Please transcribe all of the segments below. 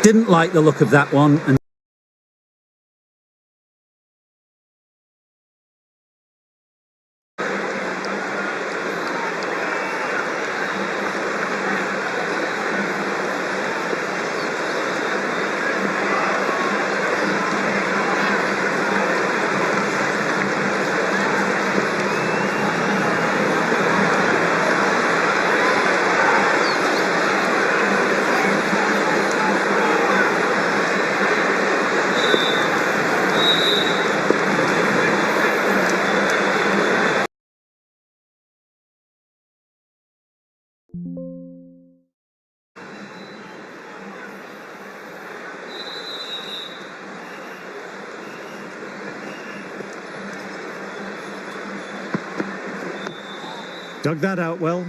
Didn't like the look of that one. And dug that out well.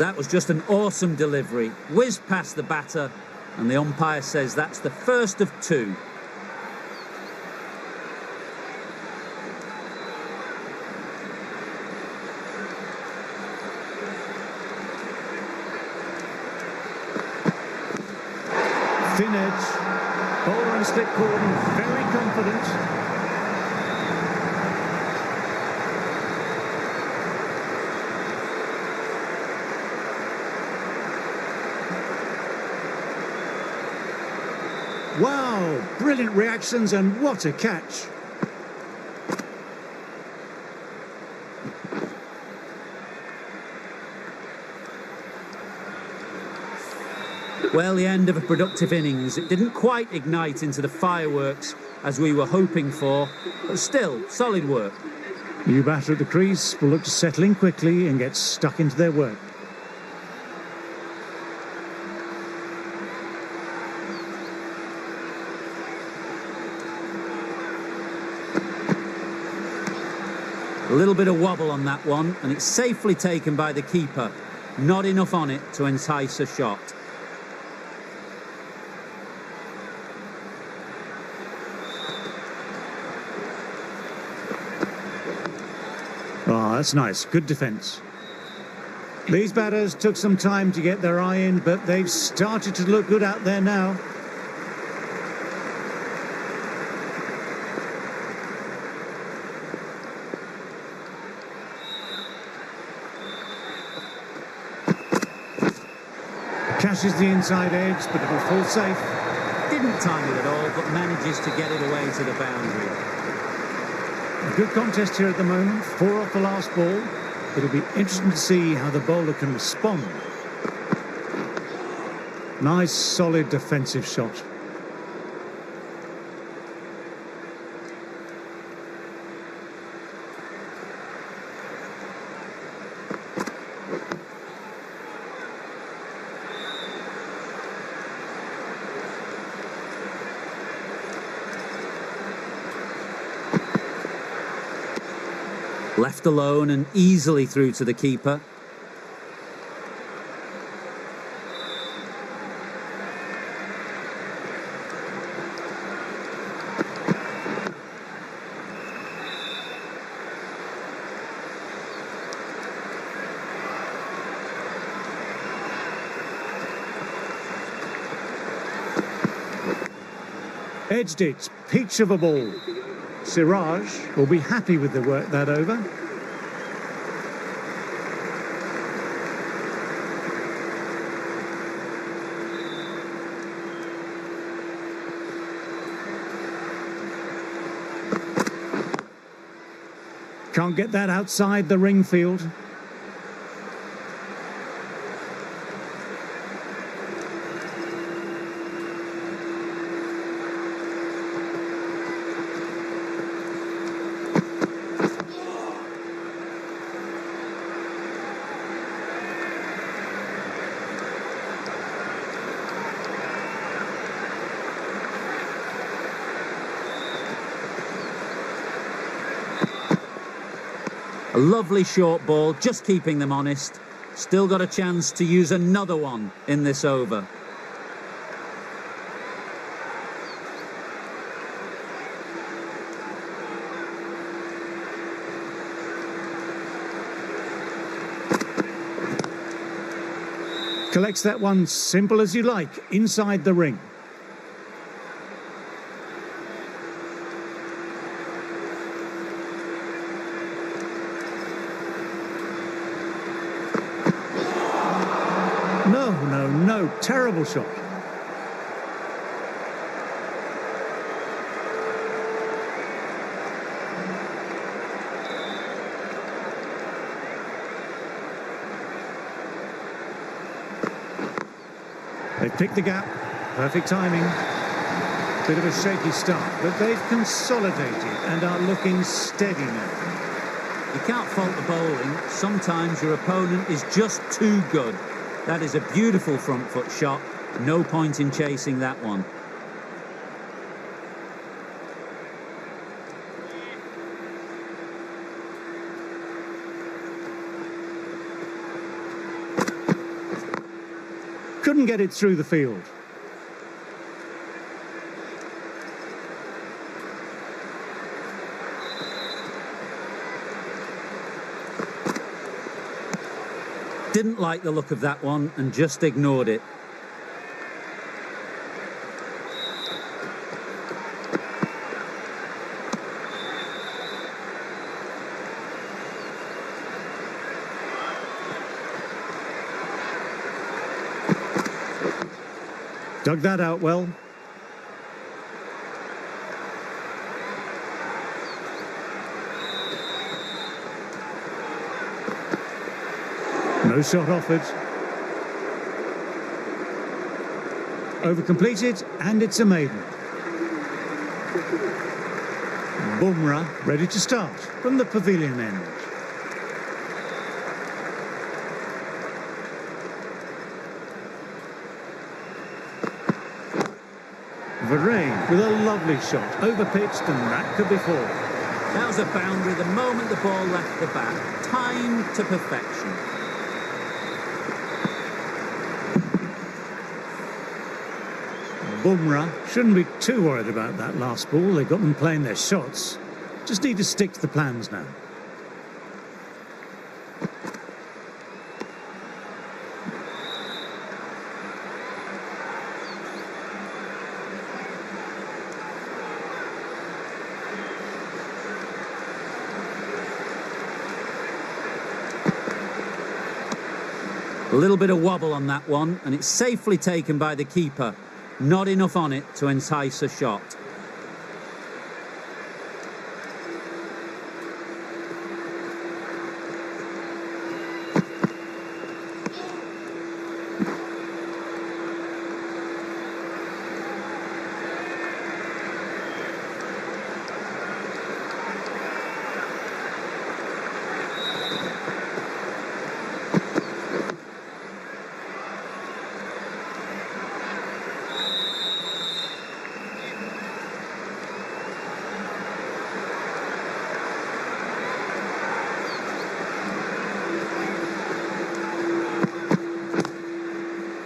that was just an awesome delivery. Whizzed past the batter, and the umpire says that's the first of two. Thin edge, bowler and slip cordon, very confident. Wow, brilliant reactions and what a catch. Well, the end of a productive innings. It didn't quite ignite into the fireworks as we were hoping for, but still, solid work. New batter at the crease will look to settle in quickly and get stuck into their work. A little bit of wobble on that one, and it's safely taken by the keeper. Not enough on it to entice a shot. Oh, that's nice. Good defence. These batters took some time to get their eye in, but they've started to look good out there now. Cashes the inside edge, but it'll fall safe. Didn't time it at all, but manages to get it away to the boundary. A good contest here at the moment, 4 off the last ball. It'll be interesting to see how the bowler can respond. Nice, solid defensive shot. Left alone and easily through to the keeper. Edged it, peach of a ball. Siraj will be happy with the work that over. Can't get that outside the ring field. A lovely short ball, just keeping them honest. Still got a chance to use another one in this over. Collects that one simple as you like, inside the ring. No, terrible shot. They've picked the gap, perfect timing. Bit of a shaky start, but they've consolidated and are looking steady now. You can't fault the bowling. Sometimes your opponent is just too good. That is a beautiful front foot shot. No point in chasing that one. Couldn't get it through the field. Didn't like the look of that one and just ignored it. Dug that out well. No shot offered. Over completed, and it's a maiden. Bumrah ready to start from the pavilion end. Varane with a lovely shot, over-pitched, and that could be four. That was a boundary the moment the ball left the bat. Timed to perfection. Bumrah shouldn't be too worried about that last ball. They've got them playing their shots. Just need to stick to the plans now. A little bit of wobble on that one, and it's safely taken by the keeper. Not enough on it to entice a shot.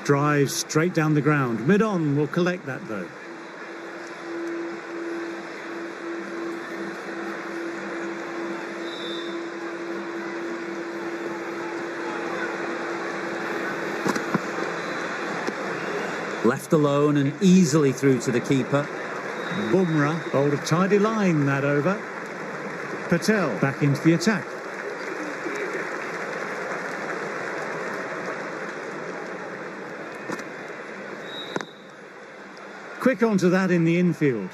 Drives straight down the ground. Mid-on will collect that though. Left alone and easily through to the keeper. Bumrah bowled a tidy line that over. Patel back into the attack. Quick onto that in the infield.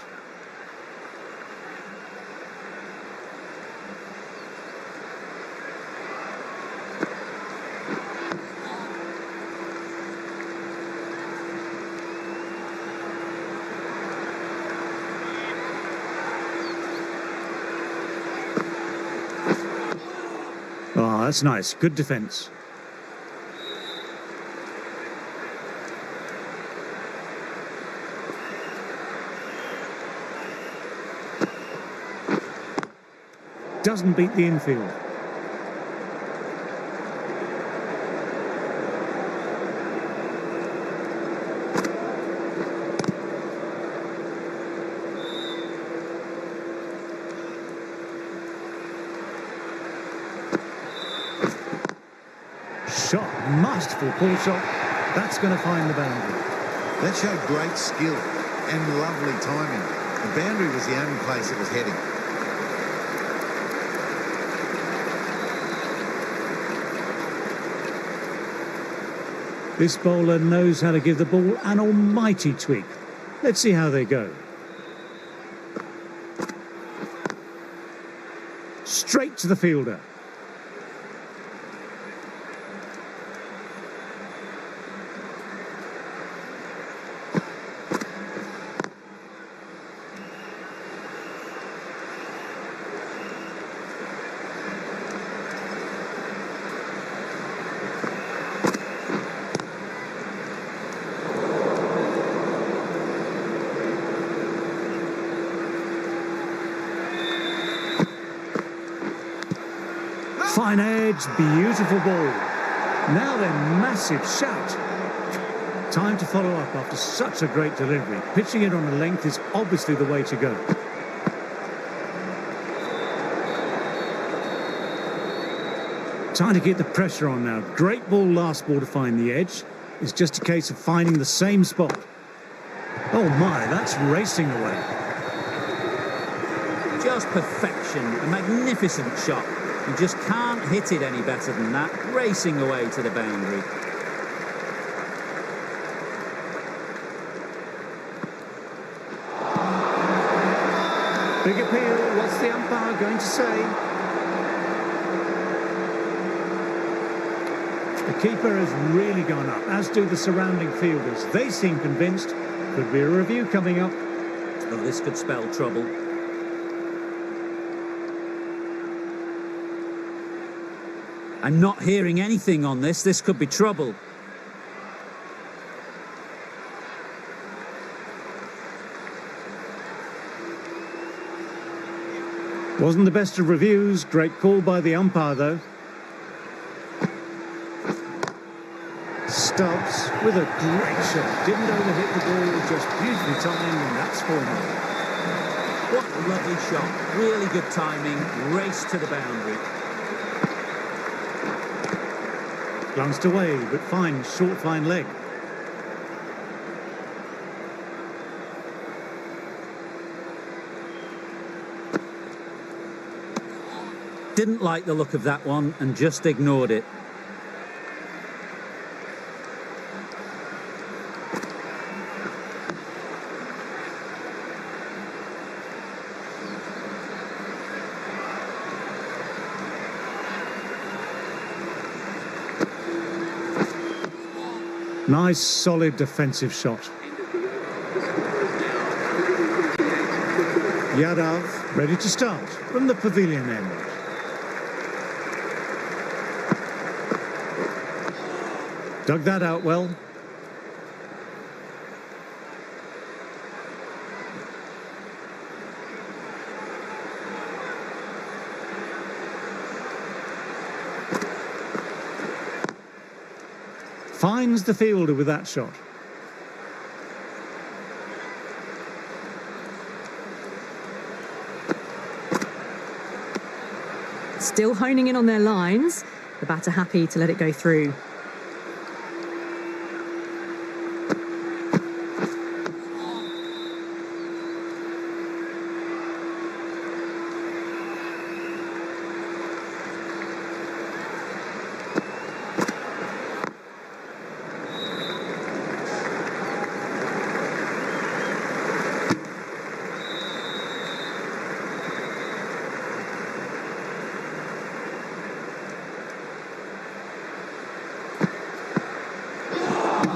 Oh, that's nice. Good defence. Doesn't beat the infield. shot, masterful pull shot. That's going to find the boundary. That showed great skill and lovely timing. The boundary was the only place it was heading. This bowler knows how to give the ball an almighty tweak. Let's see how they go. Straight to the fielder. Fine edge, beautiful ball. Now then, massive shout. Time to follow up after such a great delivery. Pitching it on a length is obviously the way to go. Time to get the pressure on now. Great ball last ball to find the edge. It's just a case of finding the same spot. Oh my, that's racing away. Just perfection, a magnificent shot. You just can't hit it any better than that, racing away to the boundary. Big appeal, what's the umpire going to say? The keeper has really gone up, as do the surrounding fielders. They seem convinced. Could be a review coming up. Oh, this could spell trouble. I'm not hearing anything on this. This could be trouble. Wasn't the best of reviews. Great call by the umpire, though. Stubbs with a great shot. Didn't overhit the ball, just beautifully timed, and that's 4-0. What a lovely shot. Really good timing. Race to the boundary. Glanced away, but fine, short, fine leg. Didn't like the look of that one and just ignored it. Nice, solid defensive shot. Yadav ready to start from the pavilion end. Dug that out well. Finds the fielder with that shot. Still honing in on their lines. The batter happy to let it go through.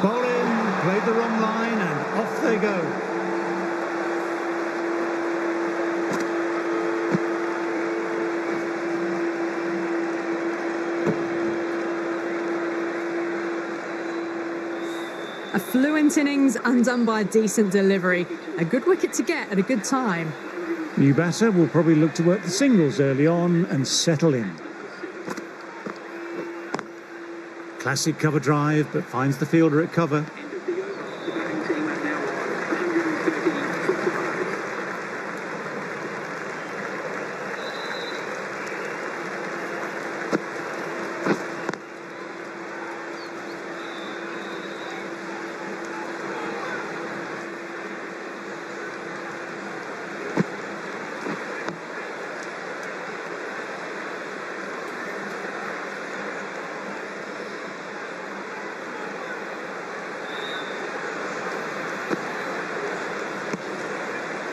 Bowling, played the wrong line, and off they go. A fluent innings undone by a decent delivery. A good wicket to get at a good time. New batter will probably look to work the singles early on and settle in. Classic cover drive, but finds the fielder at cover.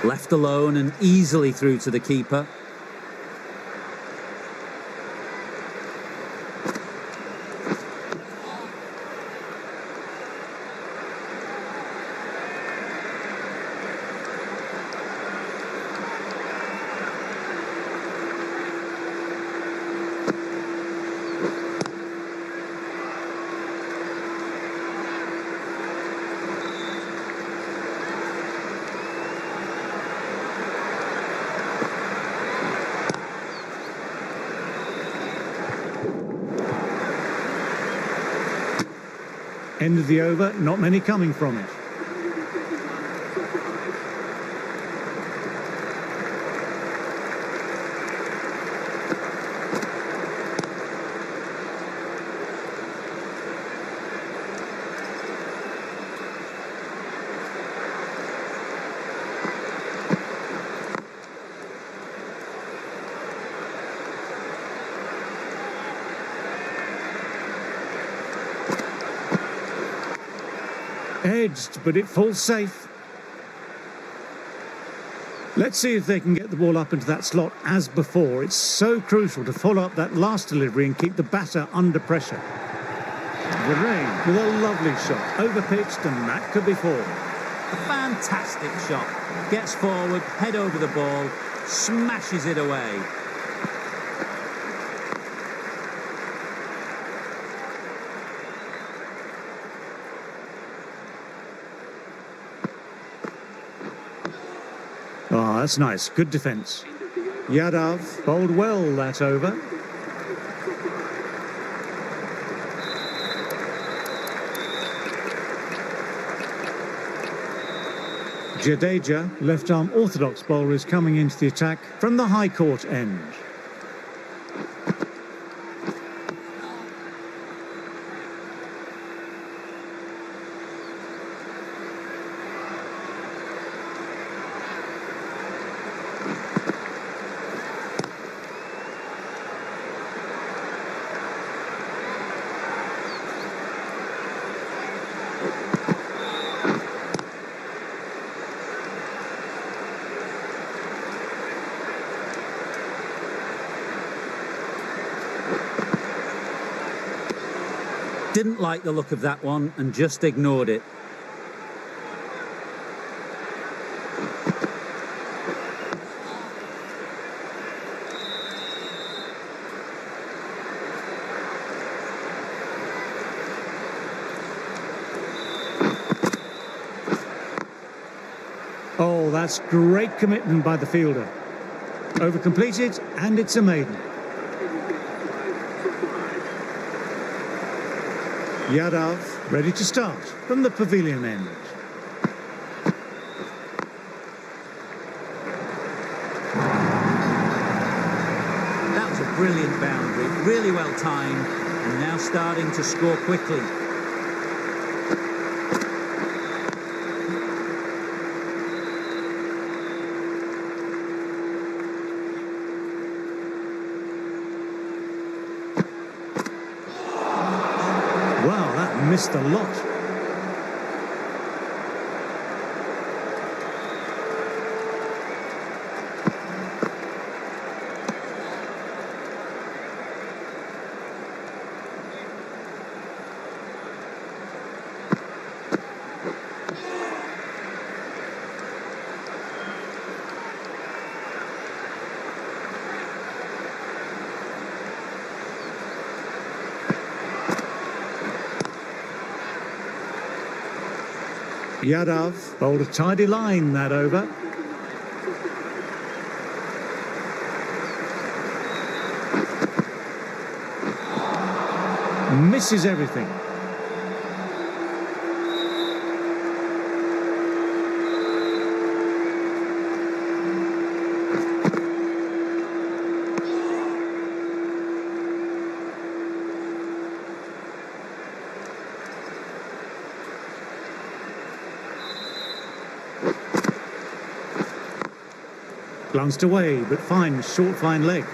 Left alone and easily through to the keeper. End of the over, not many coming from it. Edged, but it falls safe. Let's see if they can get the ball up into that slot as before. It's so crucial to follow up that last delivery and keep the batter under pressure. Varane with a lovely shot, overpitched, and that could be four. A fantastic shot. Gets forward, head over the ball, smashes it away. Oh, that's nice. Good defence. Yadav bowled well that over. Jadeja, left-arm orthodox bowler, is coming into the attack from the high court end. Didn't like the look of that one and just ignored it. Oh, that's great commitment by the fielder. Over completed, and it's a maiden. Yadav ready to start from the pavilion end. That was a brilliant boundary, really well timed, and now starting to score quickly. Wow, that missed a lot. Yadav bowled a tidy line that over. Misses everything. Glanced away, but fine, short, fine leg.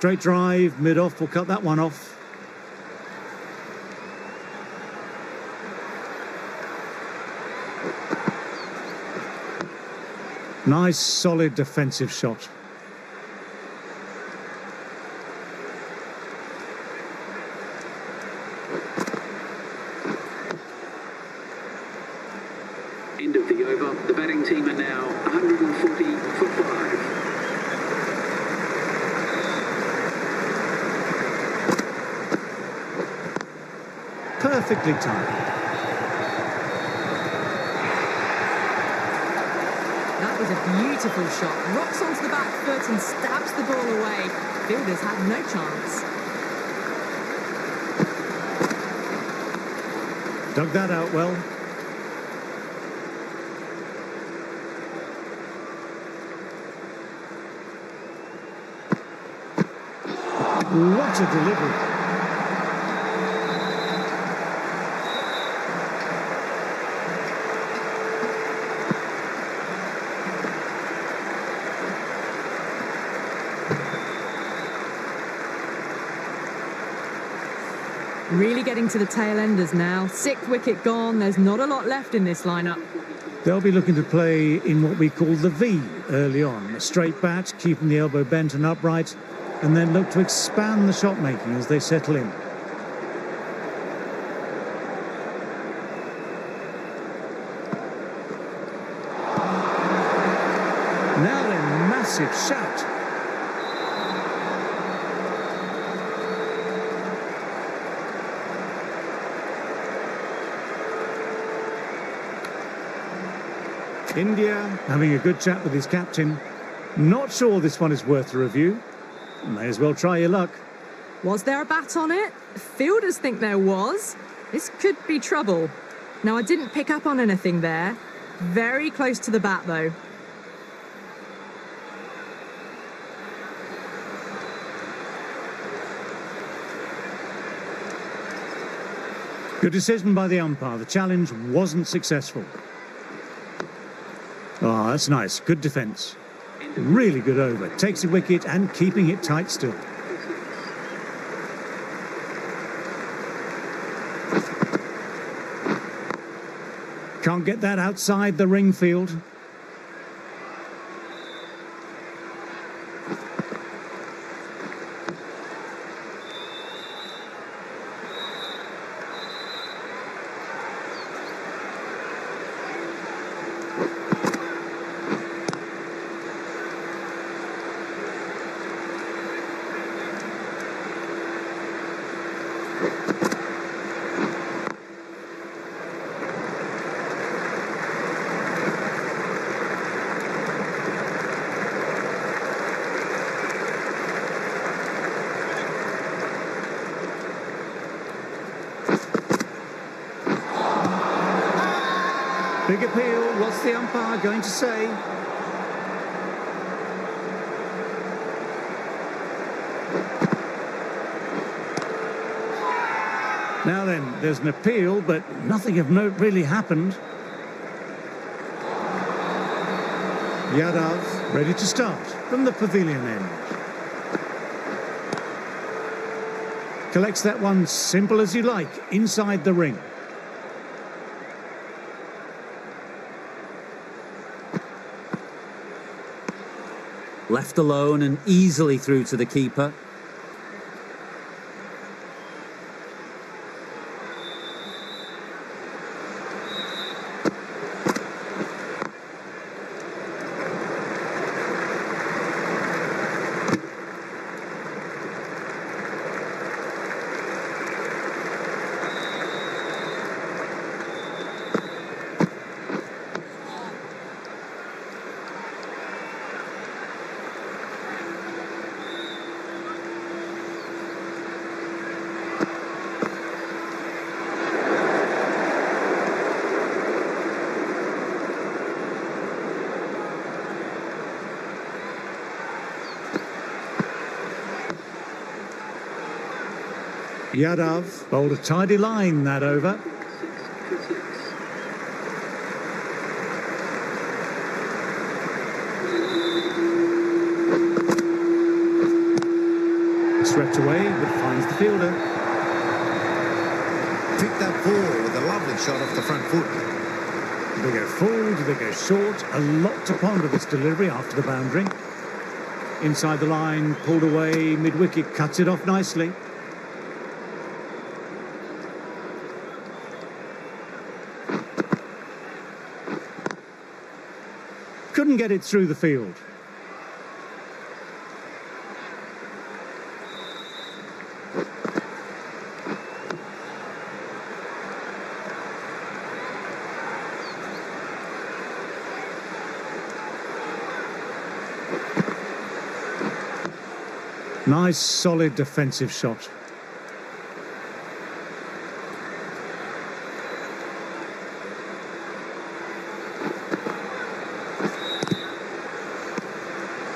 Straight drive, mid-off, will cut that one off. Nice, solid defensive shot. End of the over. The batting team are now 140 for 5. Perfectly timed. That was a beautiful shot. Rocks onto the back foot and stabs the ball away. Fielders had no chance. Dug that out well. What a delivery. Really getting to the tail enders now. 6th wicket gone. There's not a lot left in this lineup. They'll be looking to play in what we call the V early on. A straight bat, keeping the elbow bent and upright, and then look to expand the shot making as they settle in. Now then, massive shout. India having a good chat with his captain. Not sure this one is worth a review. May as well try your luck. Was there a bat on it? Fielders think there was. This could be trouble. Now, I didn't pick up on anything there. Very close to the bat, though. Good decision by the umpire. The challenge wasn't successful. Oh, that's nice. Good defence. Really good over. Takes a wicket and keeping it tight still. Can't get that outside the ring field. Big appeal. What's the umpire going to say? Now then, there's an appeal, but nothing of note really happened. Yadav ready to start from the pavilion end. Collects that one simple as you like, inside the ring. Left alone and easily through to the keeper. Yadav bowled a tidy line that over. Swept away, but finds the fielder. Picked up four with a lovely shot off the front foot. Do they go full? Do they go short? A lot to ponder this delivery after the boundary. Inside the line, pulled away, mid-wicket, cuts it off nicely. Couldn't get it through the field. Nice, solid defensive shot.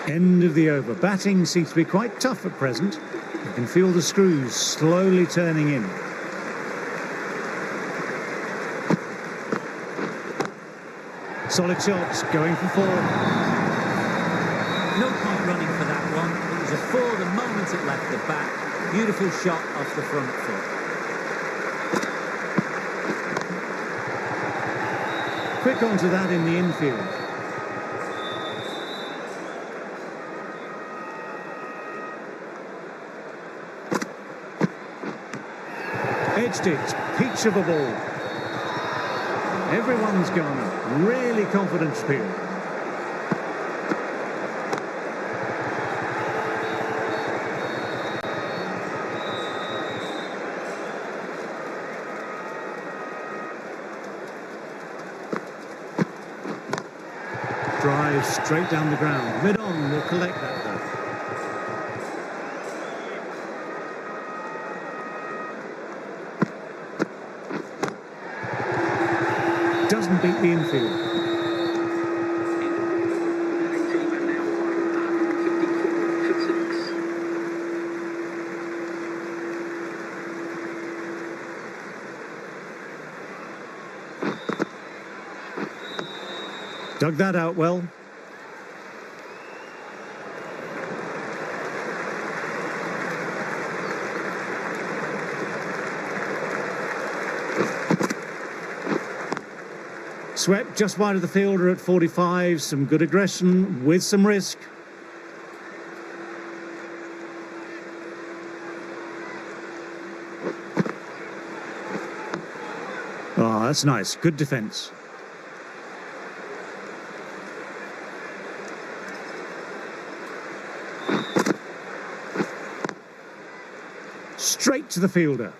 End of the over. Batting seems to be quite tough at present. You can feel the screws slowly turning in. Solid shots, going for four. No point running for that one. It was a four the moment it left the bat. Beautiful shot off the front foot. Quick onto that in the infield. Edged it, peach of a ball. Everyone's gone up. Really confident field. Drive straight down the ground. Mid-on will collect that though. Doesn't beat the infield. Batting team are now on 154 for 6. Dug that out well. Swept just wide of the fielder at 45. Some good aggression with some risk. Oh, that's nice. Good defence. Straight to the fielder.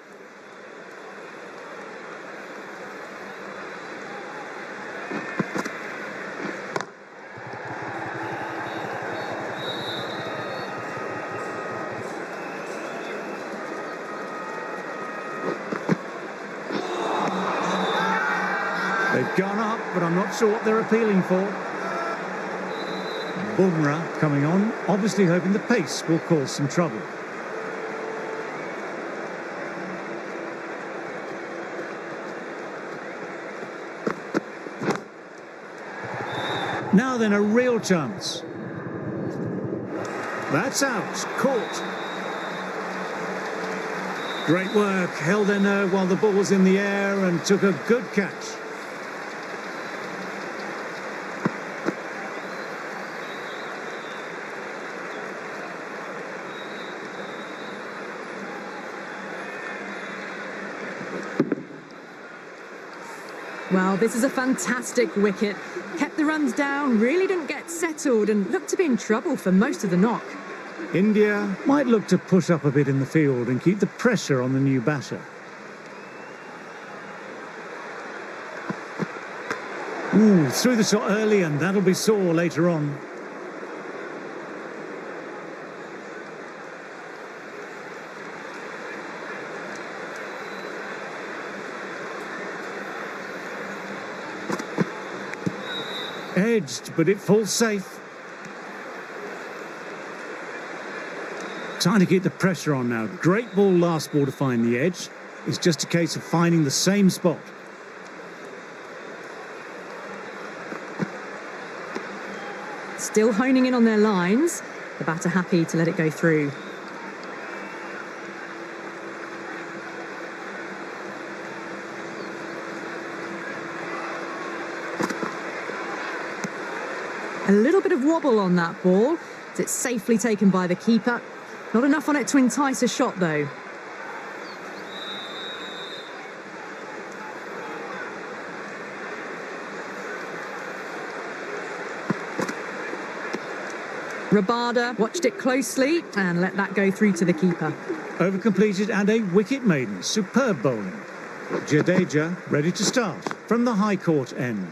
They've gone up, but I'm not sure what they're appealing for. Bumrah coming on, obviously hoping the pace will cause some trouble. Now then, a real chance. That's out, caught. Great work, held their nerve while the ball was in the air and took a good catch. Well, this is a fantastic wicket. Kept the runs down, really didn't get settled and looked to be in trouble for most of the knock. India might look to push up a bit in the field and keep the pressure on the new batter. Ooh, threw the shot early and that'll be sore later on. Edged, but it falls safe. Trying to keep the pressure on now. Great ball last ball to find the edge. It's just a case of finding the same spot. Still honing in on their lines. The batter happy to let it go through. A little bit of wobble on that ball. It's safely taken by the keeper. Not enough on it to entice a shot, though. Rabada watched it closely and let that go through to the keeper. Over-completed and a wicket maiden. Superb bowling. Jadeja ready to start from the high court end.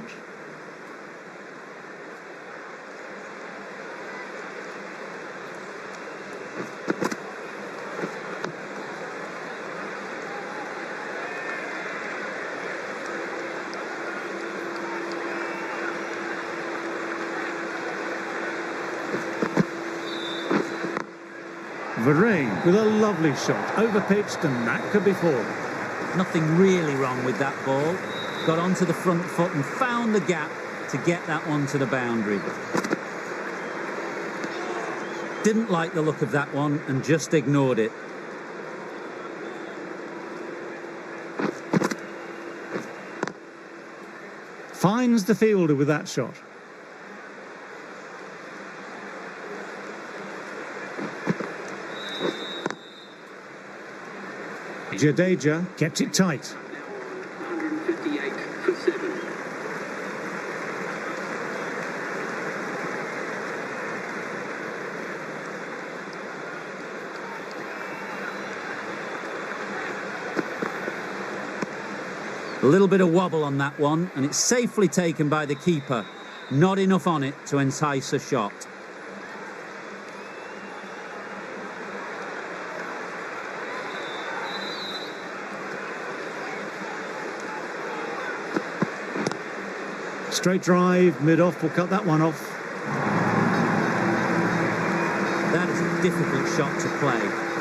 Varane with a lovely shot, over-pitched, and that could be four. Nothing really wrong with that ball. Got onto the front foot and found the gap to get that one to the boundary. Didn't like the look of that one and just ignored it. Finds the fielder with that shot. Jadeja kept it tight. 158 for 7. A little bit of wobble on that one, and it's safely taken by the keeper. Not enough on it to entice a shot. Straight drive, mid-off, will cut that one off. That is a difficult shot to play.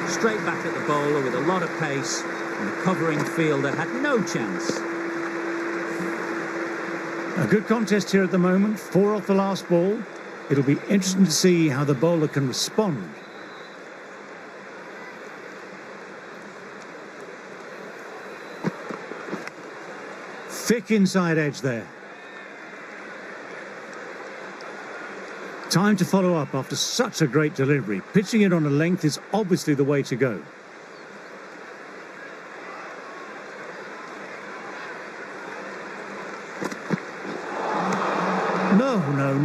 Straight back at the bowler with a lot of pace, and the covering fielder had no chance. A good contest here at the moment, 4 off the last ball. It'll be interesting to see how the bowler can respond. Thick inside edge there. Time to follow up after such a great delivery. Pitching it on a length is obviously the way to go.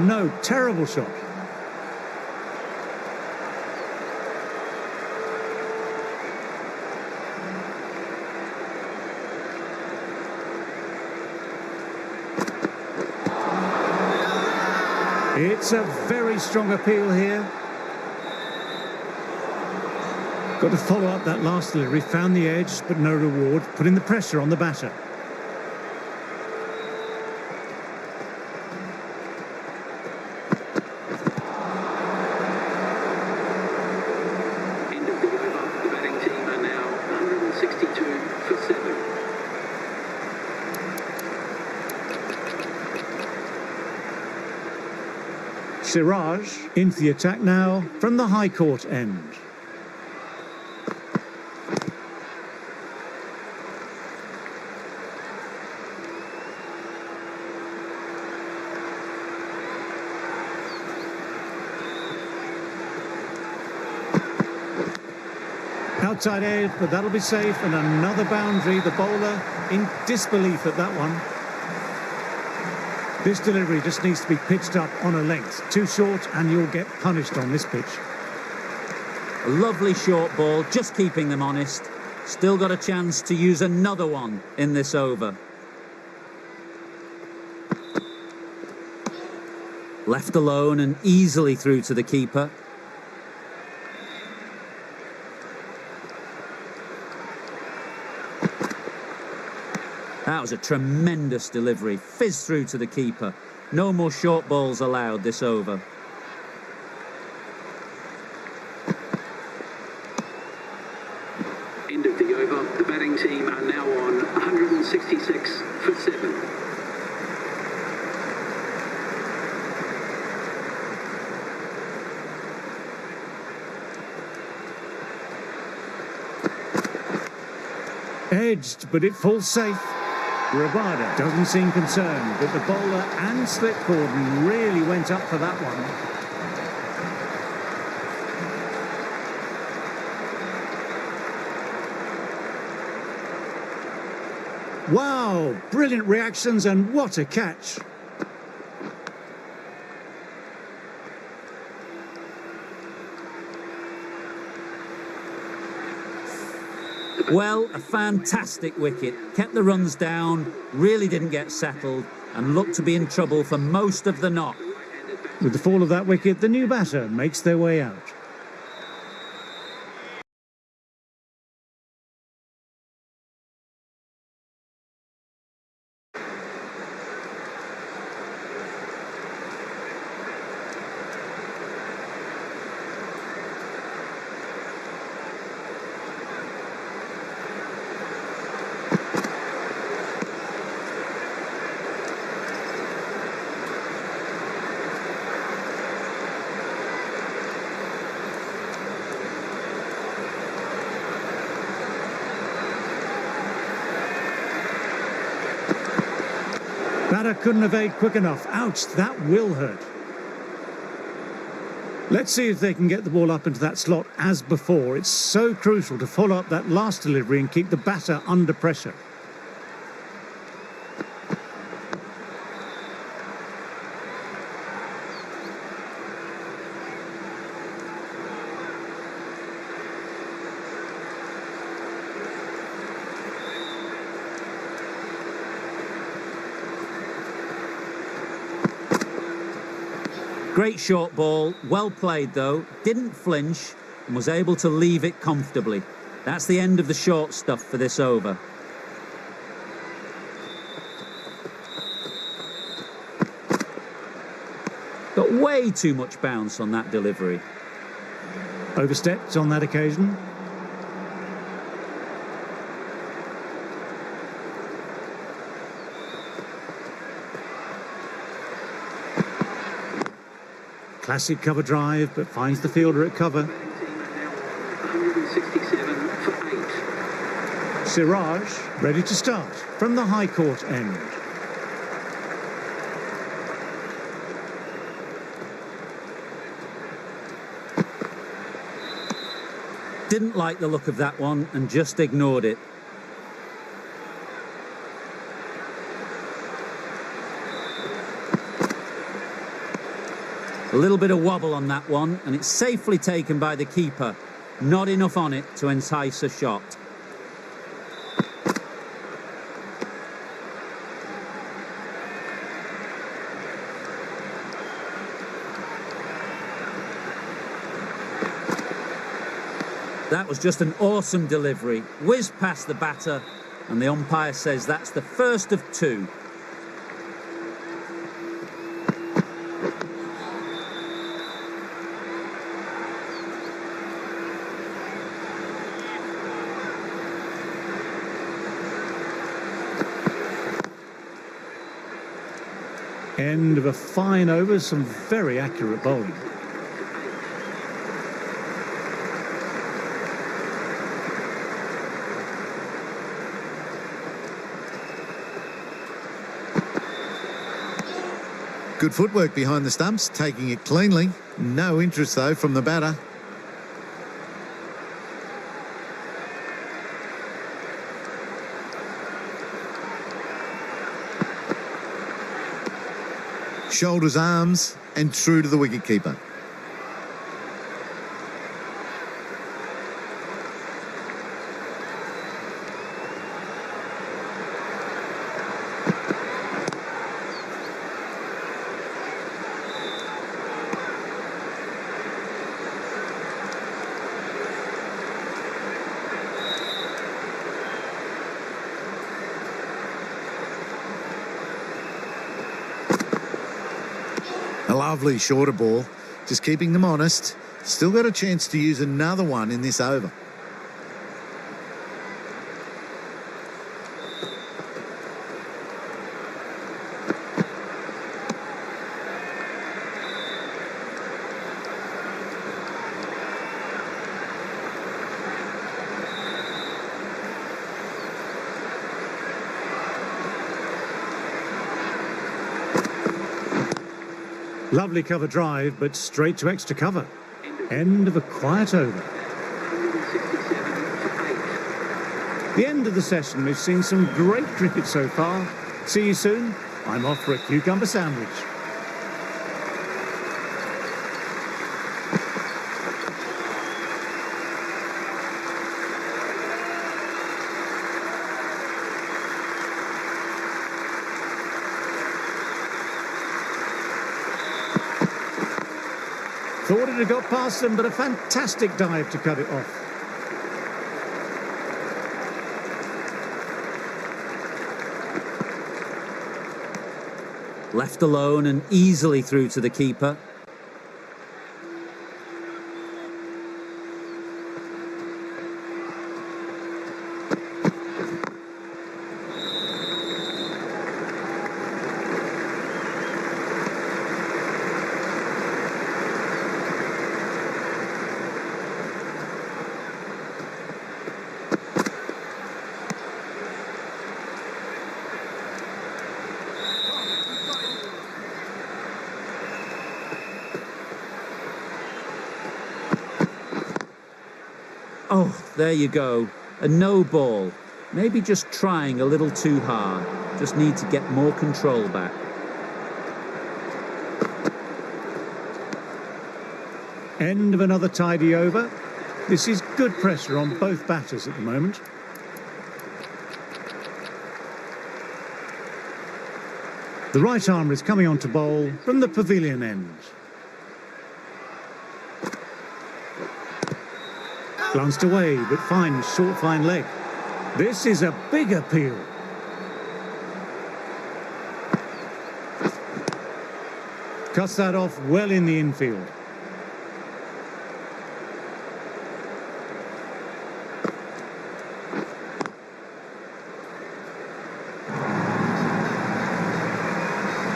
No, terrible shot. It's a very strong appeal here. Got to follow up that last delivery, found the edge, but no reward, putting the pressure on the batter. End of the over. The batting team are now 162 for 7. Siraj into the attack now from the high court end. Outside edge, but that'll be safe, and another boundary. The bowler in disbelief at that one. This delivery just needs to be pitched up on a length. Too short and you'll get punished on this pitch. A lovely short ball, just keeping them honest. Still got a chance to use another one in this over. Left alone and easily through to the keeper. That was a tremendous delivery. Fizzed through to the keeper. No more short balls allowed this over. End of the over. The batting team are now on 166 for 7. Edged, but it falls safe. Rabada doesn't seem concerned, but the bowler and slip cordon really went up for that one. Wow, brilliant reactions and what a catch. Well, a fantastic wicket. Kept the runs down, really didn't get settled, and looked to be in trouble for most of the knock. With the fall of that wicket, the new batter makes their way out. Batter couldn't evade quick enough. Ouch, that will hurt. Let's see if they can get the ball up into that slot as before. It's so crucial to follow up that last delivery and keep the batter under pressure. Great short ball, well played though, didn't flinch and was able to leave it comfortably. That's the end of the short stuff for this over. Got way too much bounce on that delivery. Overstepped on that occasion. Classic cover drive, but finds the fielder at cover. 167 for 8. Siraj ready to start from the high court end. Didn't like the look of that one and just ignored it. A little bit of wobble on that one, and it's safely taken by the keeper. Not enough on it to entice a shot. That was just an awesome delivery. Whizzed past the batter, and the umpire says that's the first of 2. End of a fine over, some very accurate bowling. Good footwork behind the stumps, taking it cleanly. No interest, though, from the batter. Shoulders, arms, and true to the wicketkeeper. A lovely shorter ball, just keeping them honest. Still got a chance to use another one in this over. Lovely cover drive, but straight to extra cover. End of a quiet over. 167 for 8. The end of the session. We've seen some great cricket so far. See you soon. I'm off for a cucumber sandwich. Thought it had got past them, but a fantastic dive to cut it off. Left alone and easily through to the keeper. Oh, there you go. A no ball. Maybe just trying a little too hard. Just need to get more control back. End of another tidy over. This is good pressure on both batters at the moment. The right arm is coming on to bowl from the pavilion end. Glanced away, but finds short fine leg. This is a big appeal. Cuts that off well in the infield.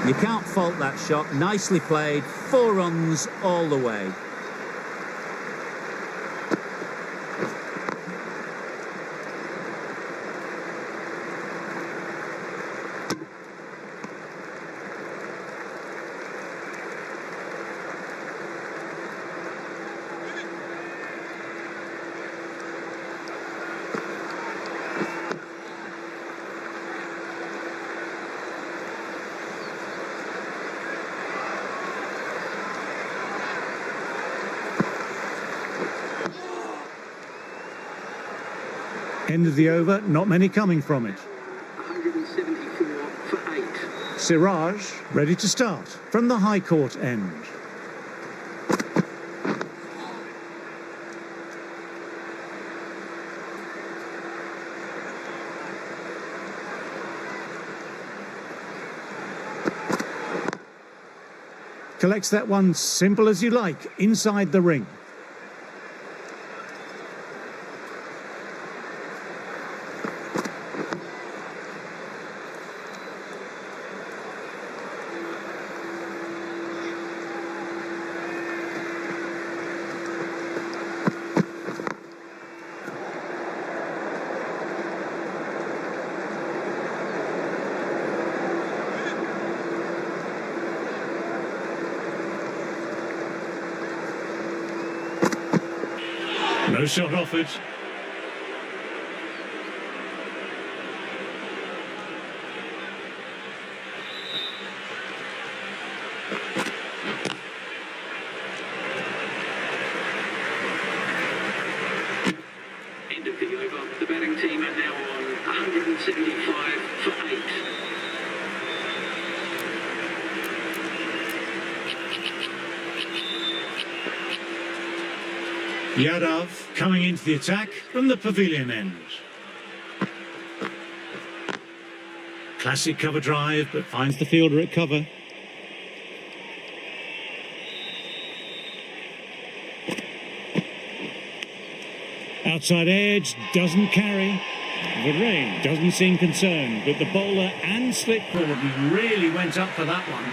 You can't fault that shot. Nicely played. 4 runs all the way. End of the over, not many coming from it. 174 for 8. Siraj ready to start from the high court end. Collects that one simple as you like, inside the ring. No shot offered. End of the over. The batting team are now on 175 for 8. Yadav coming into the attack from the pavilion end. Classic cover drive, but finds the fielder at cover. Outside edge, doesn't carry. The rain doesn't seem concerned, but the bowler and slip Gordon really went up for that one.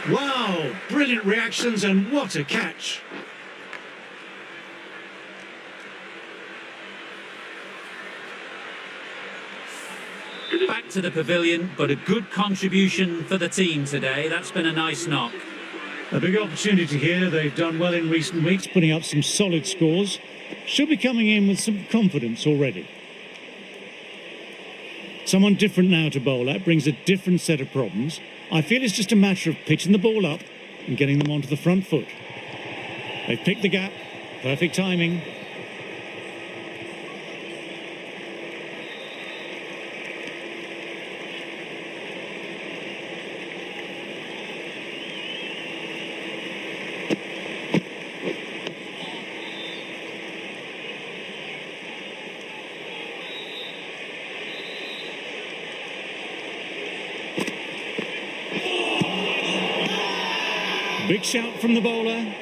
Wow, brilliant reactions and what a catch. back to the pavilion, but a good contribution for the team today. That's been a nice knock. A big opportunity here. They've done well in recent weeks, putting up some solid scores. Should be coming in with some confidence already. Someone different now to bowl at brings a different set of problems. I feel it's just a matter of pitching the ball up and getting them onto the front foot. They've picked the gap. Perfect timing. Big shout from the bowler.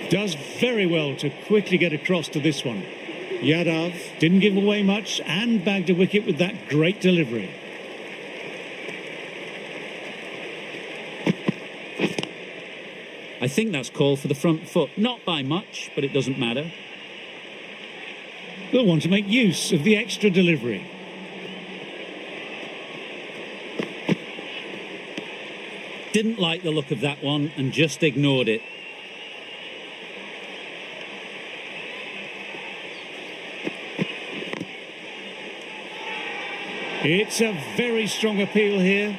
Does very well to quickly get across to this one. Yadav didn't give away much and bagged a wicket with that great delivery. I think that's called for the front foot. Not by much, but it doesn't matter. They'll want to make use of the extra delivery. Didn't like the look of that one and just ignored it. It's a very strong appeal here.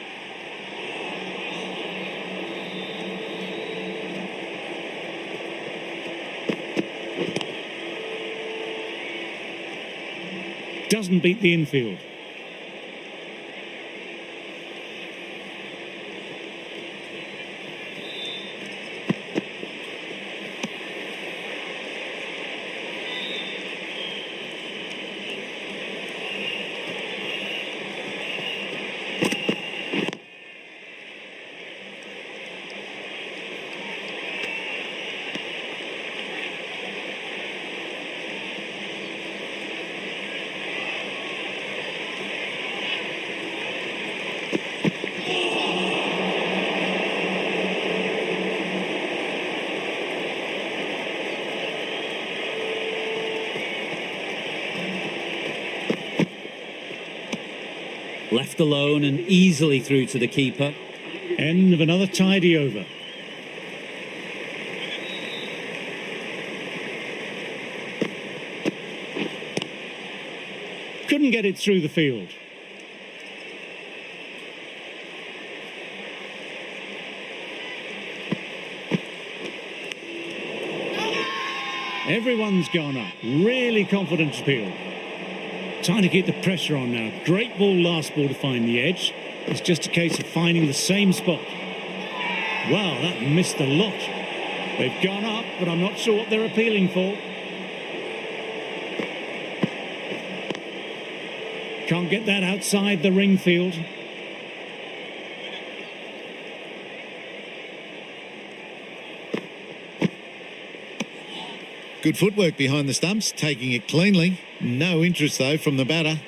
Doesn't beat the infield. Left alone and easily through to the keeper. End of another tidy over. Couldn't get it through the field. Everyone's gone up. Really confident appeal. Trying to keep the pressure on now. Great ball, last ball to find the edge. It's just a case of finding the same spot. Wow, that missed a lot. They've gone up, but I'm not sure what they're appealing for. Can't get that outside the ring field. Good footwork behind the stumps, taking it cleanly. No interest, though, from the batter.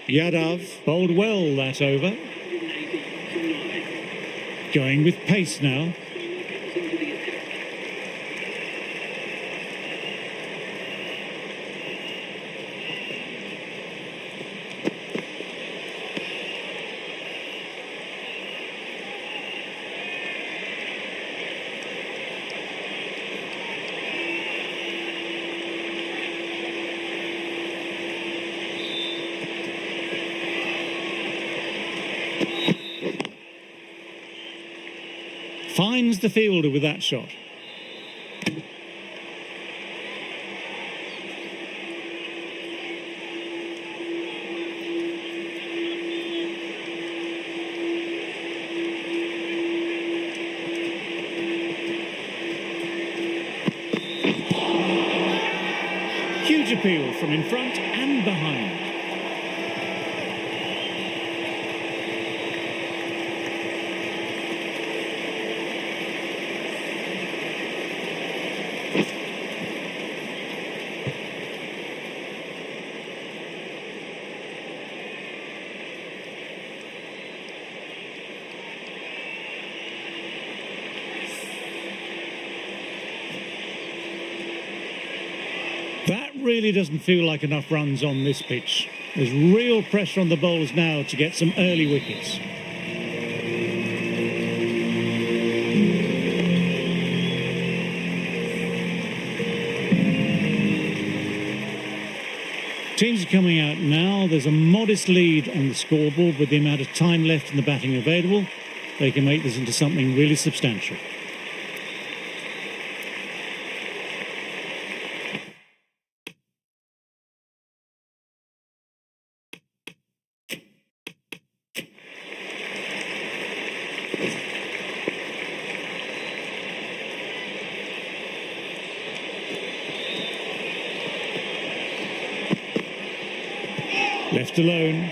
Yadav bowled well that over. Going with pace now. Finds the fielder with that shot. Huge appeal from in front and behind. That really doesn't feel like enough runs on this pitch. There's real pressure on the bowlers now to get some early wickets. Teams are coming out now. There's a modest lead on the scoreboard with the amount of time left in the batting available. They can make this into something really substantial. Left alone.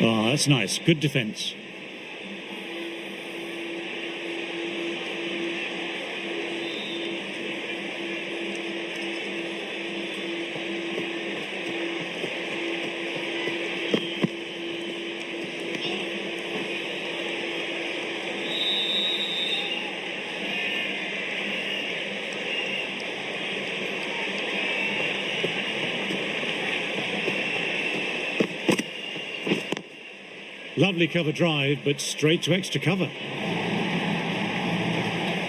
Oh, that's nice. Good defence. Lovely cover drive, but straight to extra cover.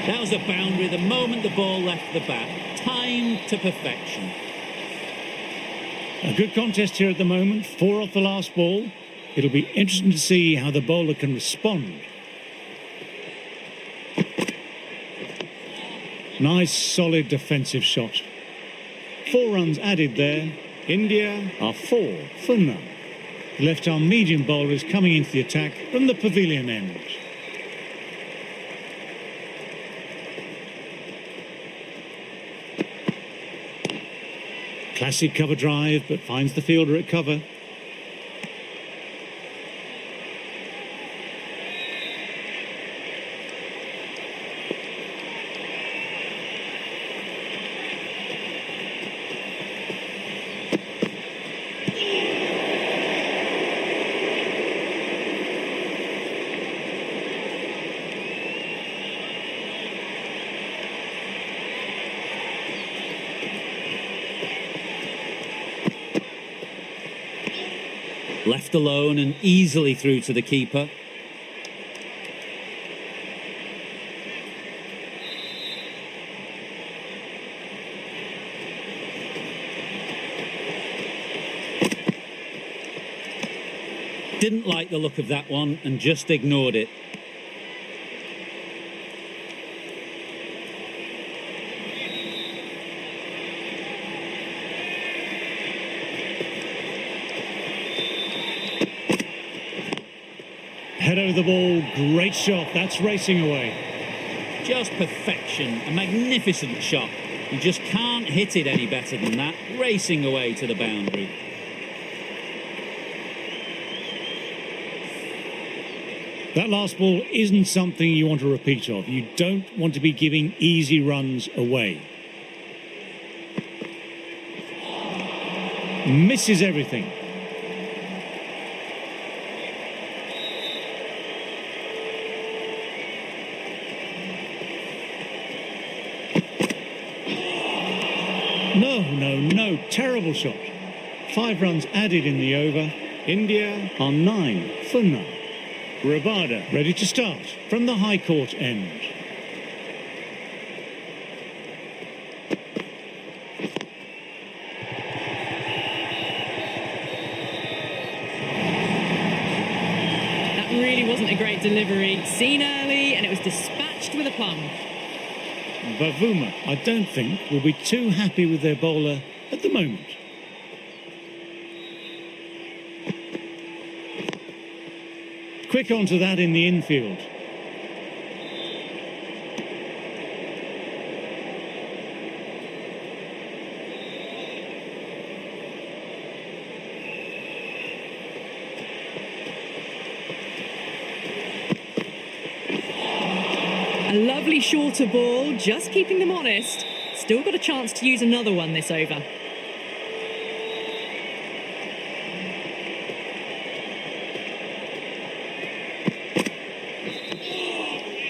That was a boundary the moment the ball left the bat. Timed to perfection. A good contest here at the moment. 4 off the last ball. It'll be interesting to see how the bowler can respond. Nice, solid defensive shot. 4 runs added there. India are 4 for none. The left-arm medium bowler is coming into the attack from the pavilion end. Classic cover drive, but finds the fielder at cover. Left alone and easily through to the keeper. Didn't like the look of that one and just ignored it. Head over the ball, great shot, that's racing away. Just perfection, a magnificent shot. You just can't hit it any better than that, racing away to the boundary. That last ball isn't something you want to repeat of. You don't want to be giving easy runs away. Misses everything. No, terrible shot. 5 runs added in the over. India are 9 for none. Rabada ready to start from the High Court end. That really wasn't a great delivery. Seen early and it was dispatched with a plum. Bavuma, I don't think, will be too happy with their bowler at the moment. Quick onto that in the infield. Lovely shorter ball, just keeping them honest. Still got a chance to use another one this over.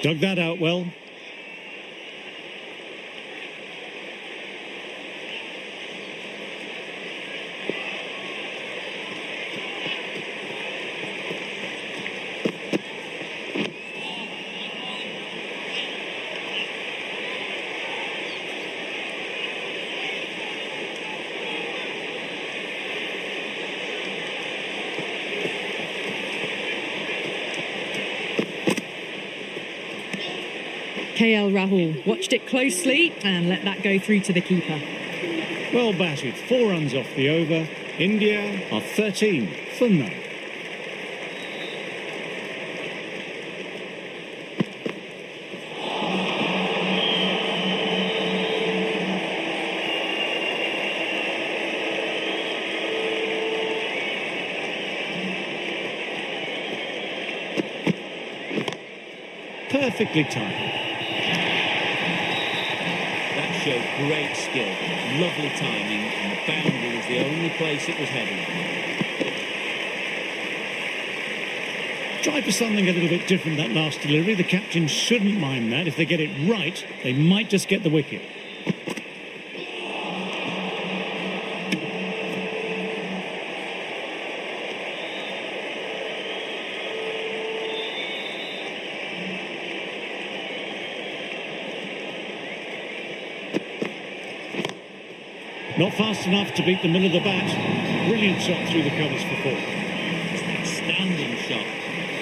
Dug that out well. KL Rahul watched it closely and let that go through to the keeper. Well batted. 4 runs off the over. India are 13 for none. Perfectly timed. That showed great skill, lovely timing, and the boundary was the only place it was heading. Try for something a little bit different that last delivery. The captain shouldn't mind that. If they get it right, they might just get the wicket. Not fast enough to beat the middle of the bat. Brilliant shot through the covers for 4. It's an outstanding shot.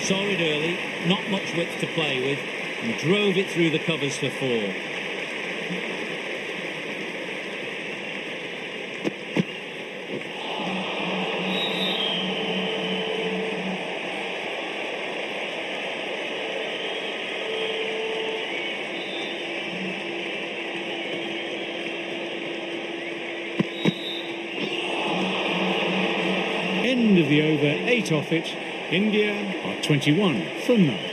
Saw it early, not much width to play with, and drove it through the covers for 4. End of the over, 8 off it. India are 21 for none.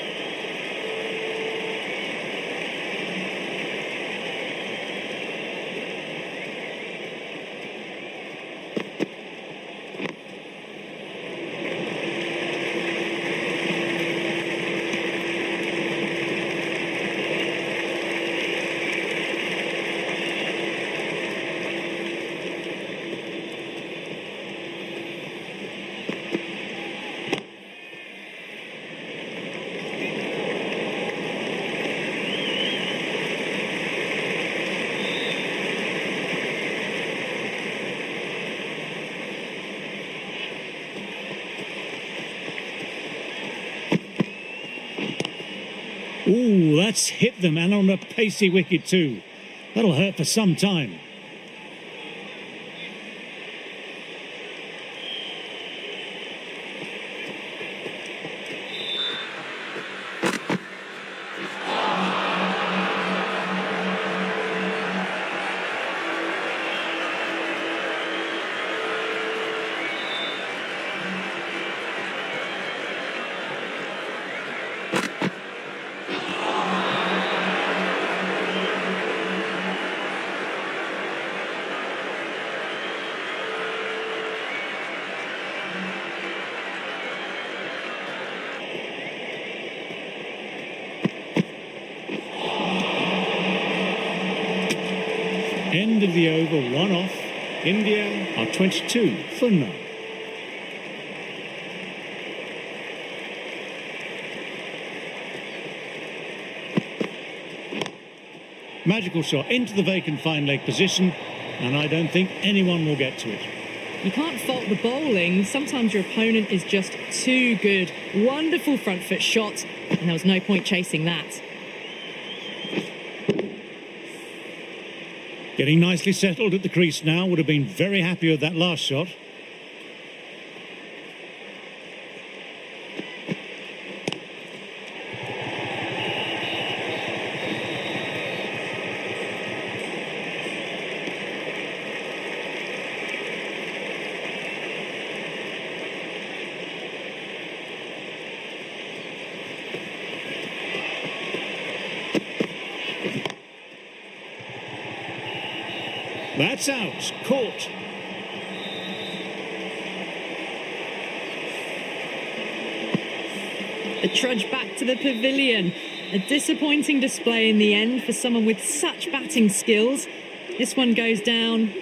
Ooh, that's hit them, and on a pacey wicket too. That'll hurt for some time. End of the over, 1 off. India are 22 for none. Magical shot into the vacant fine leg position, and I don't think anyone will get to it. You can't fault the bowling. Sometimes your opponent is just too good. Wonderful front foot shot, and there was no point chasing that. Getting nicely settled at the crease now. Would have been very happy with that last shot. That's out. Caught. The trudge back to the pavilion. A disappointing display in the end for someone with such batting skills. This one goes down